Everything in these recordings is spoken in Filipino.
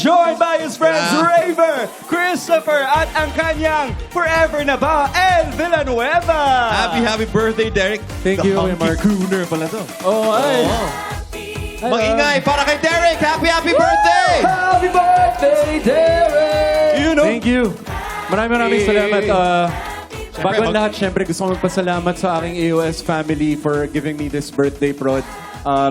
joined by his friends Raver, Christopher, at ang kanyang Forever na ba, El Villanueva. Happy birthday, Derek. Thank you, Mark. Crooner pala to. Oh, ay. Mag-ingay para kay Derek. Happy birthday! Happy birthday, Derek! You know? Thank you. Maraming salamat. Bago ang mag- lahat, syempre gusto ko magpasalamat sa aking AOS family for giving me this birthday prod.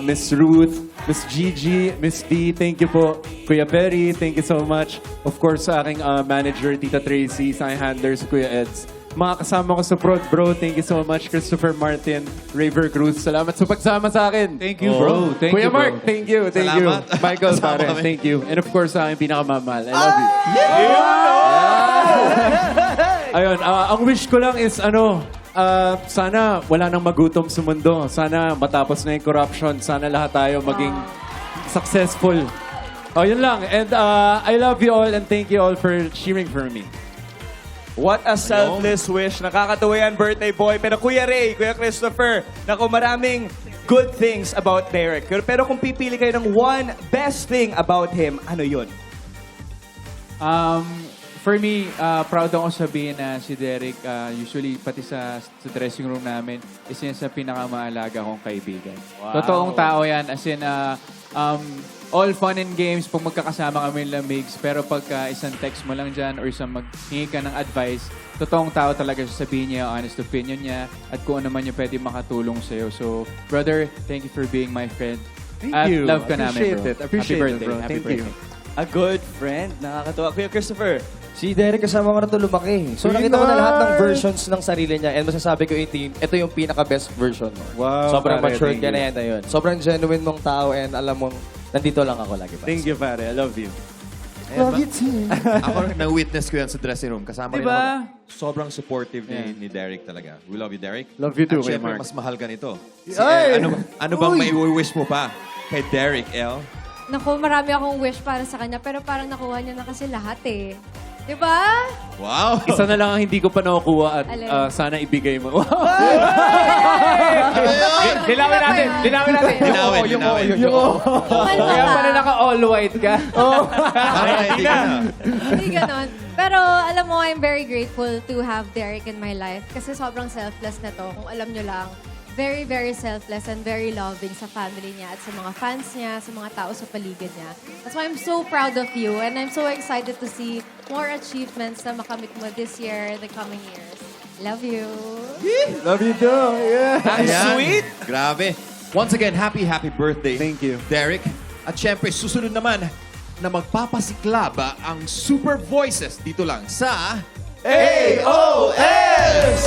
Miss Ruth, Miss Gigi, Miss D, thank you po. Kuya Perry, thank you so much. Of course, sa aking manager, Tita Tracy, sa aking handlers, Kuya Eds. Mga kasama ko sa prod, bro, thank you so much. Christopher Martin, Raver Cruz, salamat sa pagsama sa akin. Thank you, bro. Thank Kuya you, bro. Mark, thank you. Salamat. Michael, Kasama pare, kami. thank you. And of course, sa aking pinakamamahal, I love you. Ayun, ang wish ko lang is sana wala nang magutom sa mundo. Sana matapos na yung corruption. Sana lahat tayo maging successful. Oh, yun lang. And I love you all and thank you all for cheering for me. What a selfless wish. Nakakatawa yan, birthday boy. Pero Kuya Ray, Kuya Christopher, naku, maraming good things about Derek. Pero kung pipili kayo ng one best thing about him, ano yun? For me, proud ako sabihin na si Derek, usually pati sa dressing room namin, isa yan sa pinakamaalaga kong kaibigan. Wow. Totoong tao yan. As in, all fun and games pag magkakasama kami ng lamigs. Pero pagka isang text mo lang dyan or isang maghingi ka ng advice, totoong tao talaga siya, sabihin niya, honest opinion niya, at kung ano man yung pwede makatulong sa'yo. So, brother, thank you for being my friend. Thank At you. love ka namin, bro. Appreciate Happy it, birthday. bro. Happy Thank birthday. you. A good friend. Nakakatawa. Kuya Christopher, Si Derek kasama ko na ito lumaki. So nakita ko na lahat ng versions ng sarili niya and masasabi ko ito yung pinaka-best version mo. Wow, Sobrang pare, matured thank ka na you. yan na yun. Sobrang genuine mong tao and alam mong nandito lang ako lagi. Thank you, pare. I love you. Love you too. Ako na-witness ko yan sa dressing room. Kasama rin Diba? ako. Sobrang supportive ni Derek talaga. We love you, Derek. Love you too, At Kuya syempre, Mark. mas mahal ka nito. Ay! Ano bang may wish mo pa kay Derek, El? Naku, marami akong wish para sa kanya, pero parang nakuha niya na kasi lahat eh. Diba? Wow! Isa na lang ang hindi ko pa nakukuha at Alin? sana ibigay mo. Linawin natin. Linawin. Kaya pala naka-all white ka. Para hindi ka na. Hindi ganon. Pero alam mo, I'm very grateful to have Derek in my life kasi sobrang selfless na to. Kung alam nyo lang, very, very selfless and very loving sa family niya at sa mga fans niya, sa mga tao sa paligid niya. That's why I'm so proud of you and I'm so excited to see more achievements na makamit mo this year, the coming years. Love you. Love you too. Yeah. ang Ayan. sweet. Grabe. Once again, happy birthday. Thank you. Derek. At syempre, susunod naman na magpapasiklab ang Super Voices dito lang sa AOS!